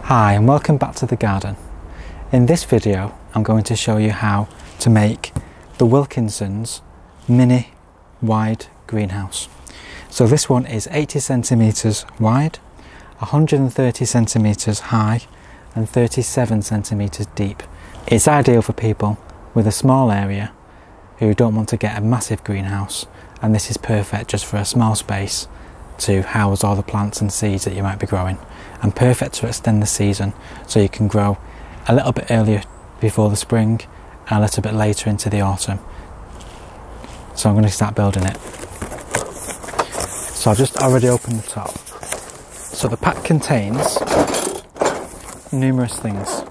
Hi and welcome back to the garden. In this video I'm going to show you how to make the Wilkinson's mini wide greenhouse. So this one is 80 centimeters wide, 130 centimeters high and 37 centimeters deep. It's ideal for people with a small area who don't want to get a massive greenhouse, and this is perfect just for a small space to house all the plants and seeds that you might be growing, and perfect to extend the season so you can grow a little bit earlier before the spring and a little bit later into the autumn. So I'm going to start building it. So I've just already opened the top. So the pack contains numerous things.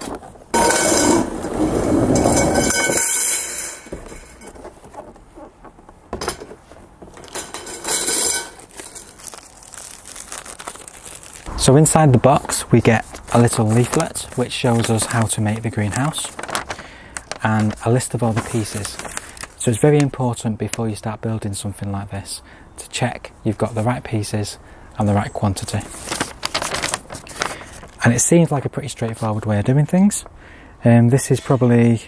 So inside the box we get a little leaflet which shows us how to make the greenhouse and a list of all the pieces. So it's very important before you start building something like this to check you've got the right pieces and the right quantity. And it seems like a pretty straightforward way of doing things. This is probably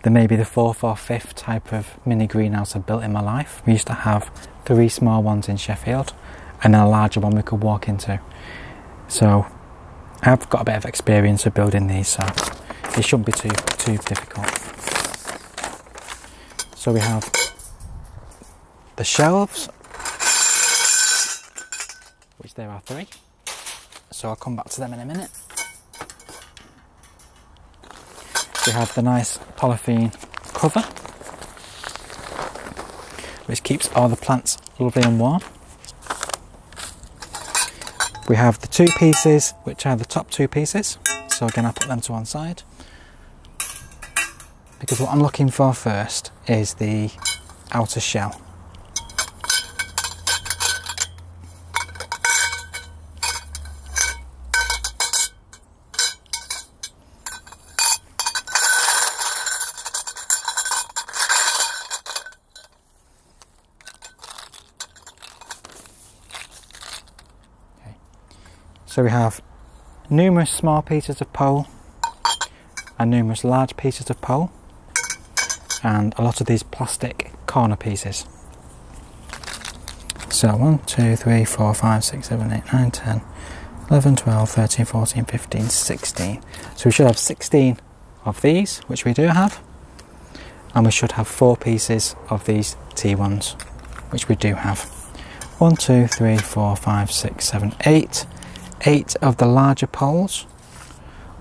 maybe the fourth or fifth type of mini greenhouse I've built in my life. We used to have 3 small ones in Sheffield and then a larger one we could walk into. So I've got a bit of experience of building these, so it shouldn't be too difficult. So we have the shelves, which there are 3. So I'll come back to them in a minute. We have the nice polythene cover, which keeps all the plants lovely and warm. We have the 2 pieces, which are the top 2 pieces. So again, I'll put them to one side, because what I'm looking for first is the outer shell. So we have numerous small pieces of pole and numerous large pieces of pole, and a lot of these plastic corner pieces. So 1, 2, 3, 4, 5, 6, 7, 8, 9, 10, 11, 12, 13, 14, 15, 16. So we should have 16 of these, which we do have, and we should have 4 pieces of these T1s, which we do have. 1, 2, 3, 4, 5, 6, 7, 8. 8 of the larger poles,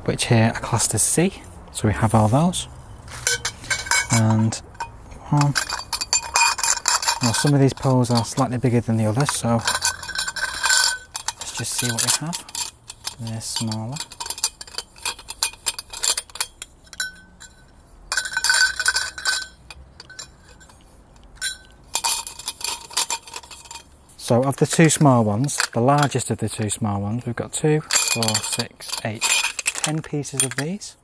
which here are classed as C, so we have all those. And well, some of these poles are slightly bigger than the others, so let's just see what we have. They're smaller. So of the 2 small ones, the largest of the 2 small ones, we've got 2, 4, 6, 8, 10 pieces of these,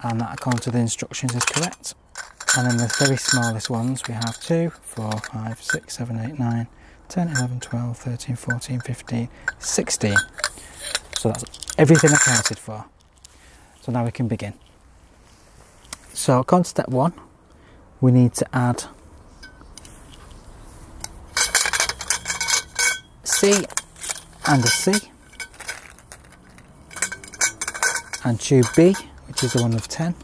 and that according to the instructions is correct. And then the very smallest ones we have 2, 4, 5, 6, 7, 8, 9, 10, 11, 12, 13, 14, 15, 16. So that's everything accounted for. So now we can begin. So according to step 1, we need to add C and a C, and tube B, which is the one of 10,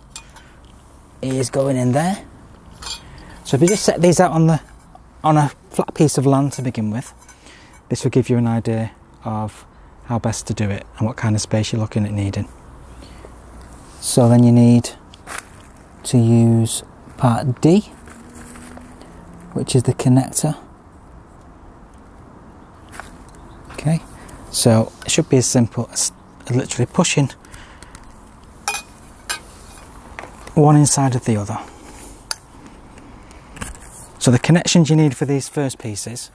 is going in there. So if you just set these out on a flat piece of land to begin with, this will give you an idea of how best to do it and what kind of space you're looking at needing. So then you need to use part D, which is the connector. Okay, so it should be as simple as literally pushing one inside of the other. So the connections you need for these first pieces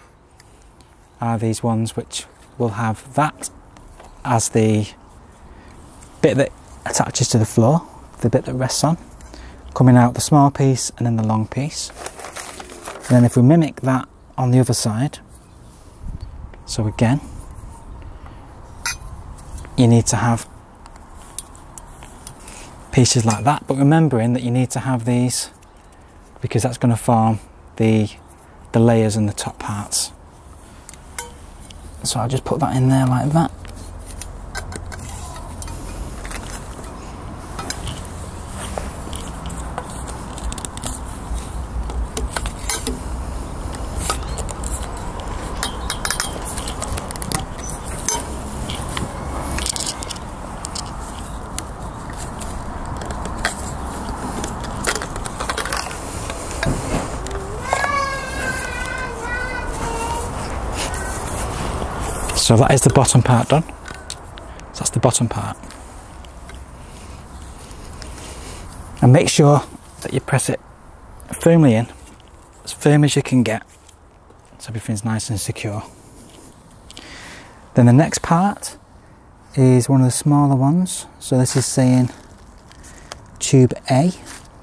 are these ones, which will have that as the bit that attaches to the floor, the bit that rests on, coming out the small piece and then the long piece. And then if we mimic that on the other side, so again you need to have pieces like that, but remembering that you need to have these because that's going to form the layers and the top parts. So I'll just put that in there like that. So that is the bottom part done. So that's the bottom part. And make sure that you press it firmly in, as firm as you can get, so everything's nice and secure. Then the next part is one of the smaller ones. So this is saying tube A,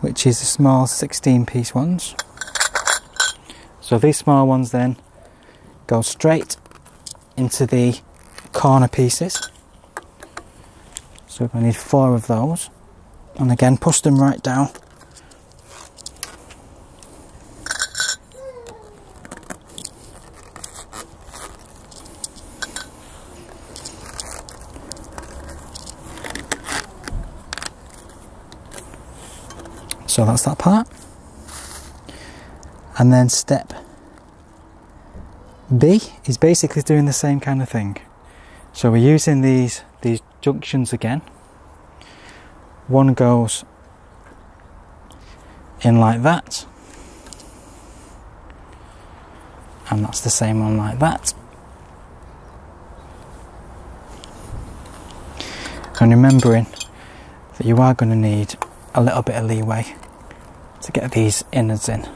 which is the small 16-piece ones. So these small ones then go straight into the corner pieces. So we're going to need 4 of those, and again push them right down. So that's that part. And then step B is basically doing the same kind of thing. So we're using these junctions again. One goes in like that, and that's the same one like that. And remembering that you are going to need a little bit of leeway to get these innards in.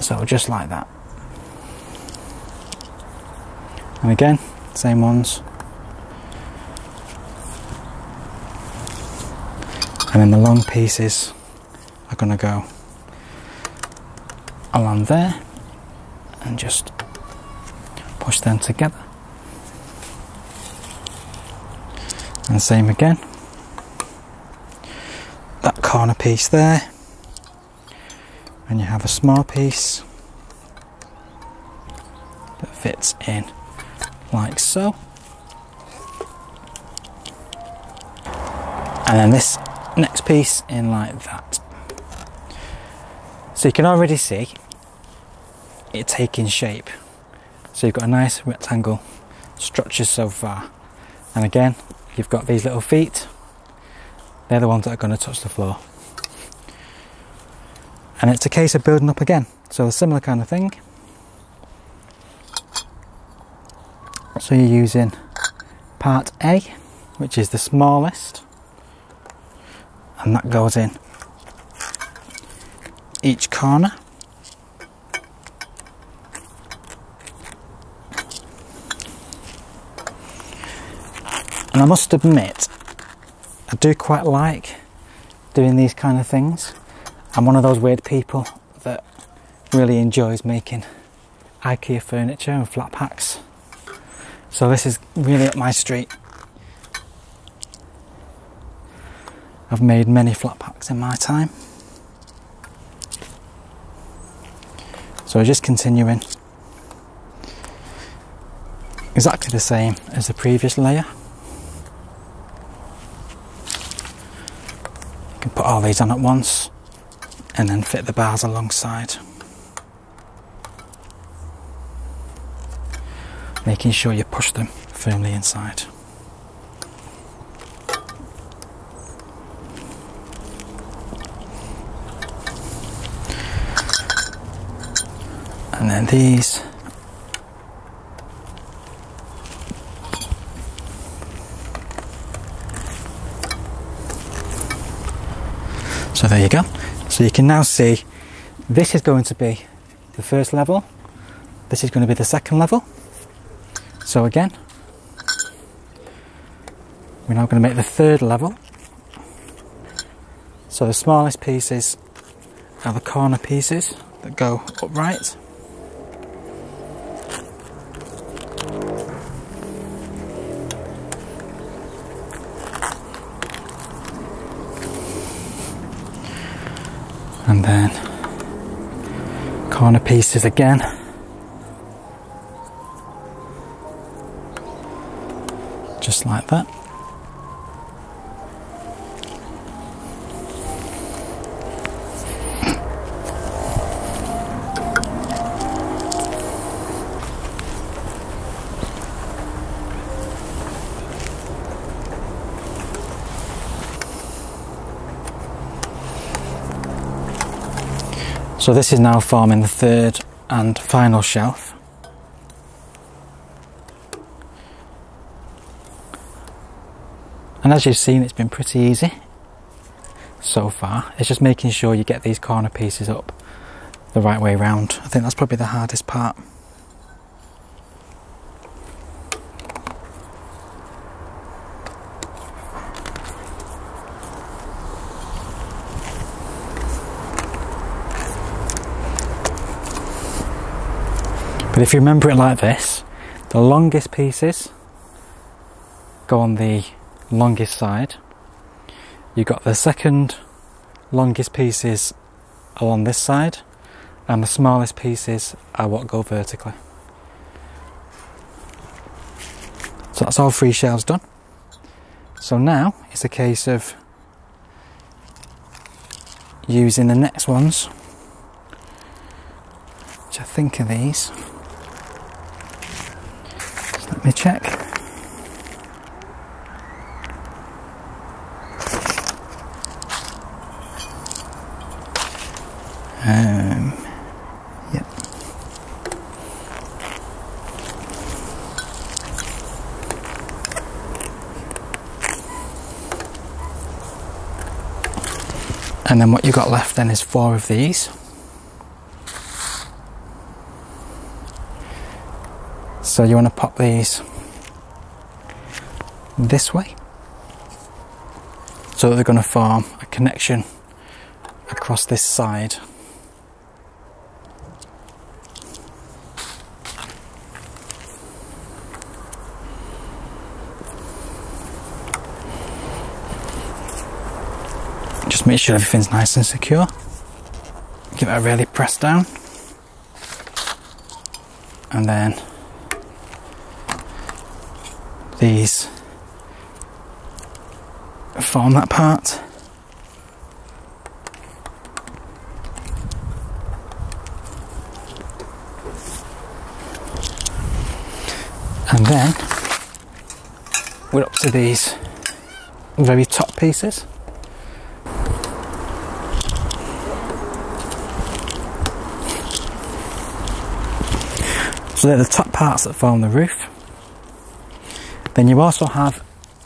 So just like that. And again, same ones. And then the long pieces are going to go along there and just push them together. And same again. That corner piece there. And you have a small piece that fits in like so. And then this next piece in like that. So you can already see it taking shape. So you've got a nice rectangle structure so far. And again, you've got these little feet. They're the ones that are going to touch the floor. And it's a case of building up again. So a similar kind of thing. So you're using part A, which is the smallest, and that goes in each corner. And I must admit, I do quite like doing these kind of things. I'm one of those weird people that really enjoys making IKEA furniture and flat packs. So this is really up my street. I've made many flat packs in my time. So just continuing exactly the same as the previous layer. You can put all these on at once and then fit the bars alongside, making sure you push them firmly inside. And then these so there you go. So you can now see this is going to be the first level, this is going to be the second level. So again, we're now going to make the third level. So the smallest pieces are the corner pieces that go upright. And then corner pieces again. Just like that. So this is now forming the third and final shelf. And as you've seen, it's been pretty easy so far. It's just making sure you get these corner pieces up the right way round. I think that's probably the hardest part. But if you remember it like this, the longest pieces go on the longest side. You've got the second longest pieces along this side, and the smallest pieces are what go vertically. So that's all 3 shelves done. So now it's a case of using the next ones, which I think are these. Let me check. Yep. And then what you got left then is 4 of these. So you want to pop these this way, so that they're going to form a connection across this side. Just make sure everything's nice and secure. Give it a really press down, and then these form that part. And then we're up to these very top pieces. So they're the top parts that form the roof. Then you also have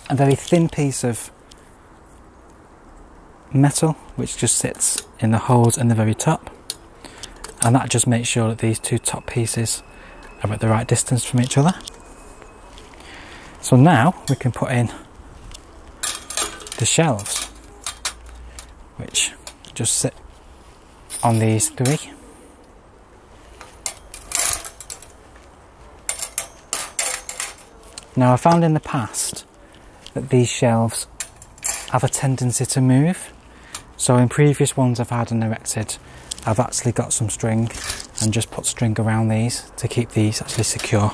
a very thin piece of metal which just sits in the holes in the very top, and that just makes sure that these 2 top pieces are at the right distance from each other. So now we can put in the shelves, which just sit on these 3. Now, I found in the past that these shelves have a tendency to move. So in previous ones I've had and erected, I've actually got some string and just put string around these to keep these actually secure.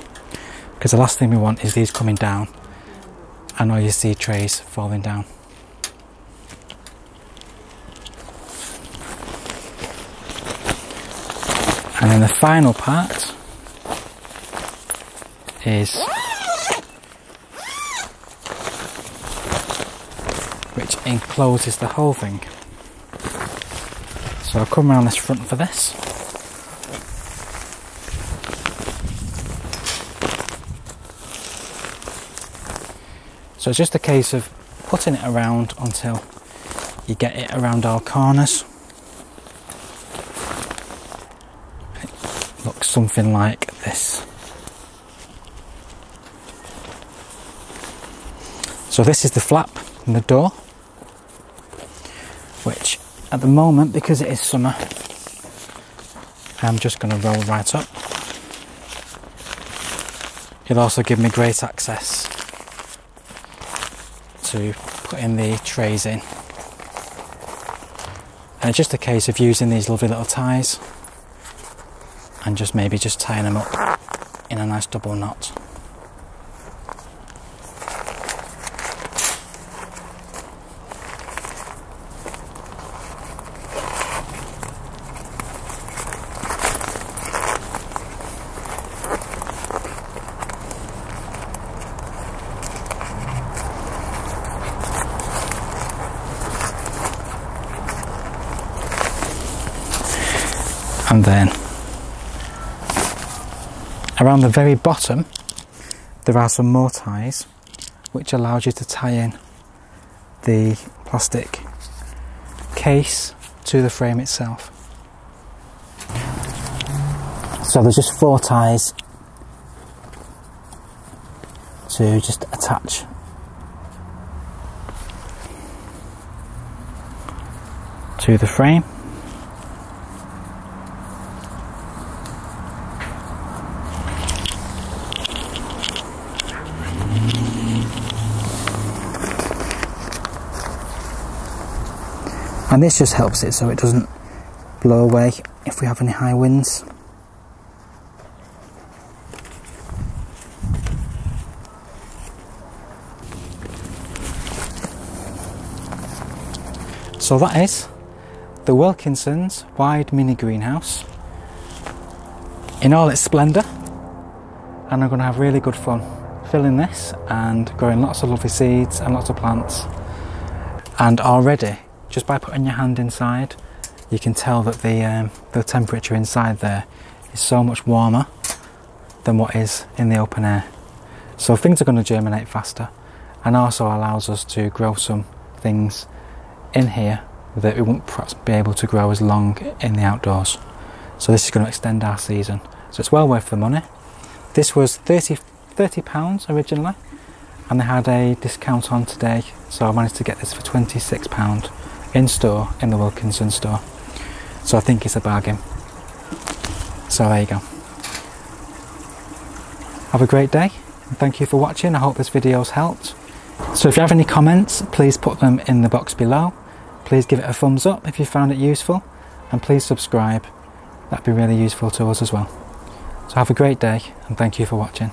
Because the last thing we want is these coming down and all your seed trays falling down. And then the final part is which encloses the whole thing. So I'll come around this front for this. So it's just a case of putting it around until you get it around all corners. It looks something like this. So this is the flap in the door, which at the moment, because it is summer, I'm just going to roll right up. It'll also give me great access to putting the trays in And it's just a case of using these lovely little ties and just maybe just tying them up in a nice double knot. And then around the very bottom there are some more ties which allows you to tie in the plastic case to the frame itself. So there's just 4 ties to just attach to the frame. And this just helps it so it doesn't blow away if we have any high winds. So that is the Wilkinson's wide mini greenhouse in all its splendour, and I'm going to have really good fun filling this and growing lots of lovely seeds and lots of plants. And already, just by putting your hand inside, you can tell that the temperature inside there is so much warmer than what is in the open air. So things are going to germinate faster, and also allows us to grow some things in here that we won't perhaps be able to grow as long in the outdoors. So this is going to extend our season. So it's well worth the money. This was £30 originally, and they had a discount on today, so I managed to get this for £26 in store, in the Wilkinson store. So I think it's a bargain. So there you go. Have a great day, and thank you for watching. I hope this video's helped. So if you have any comments, please put them in the box below. Please give it a thumbs up if you found it useful, and please subscribe. That'd be really useful to us as well. So have a great day, and thank you for watching.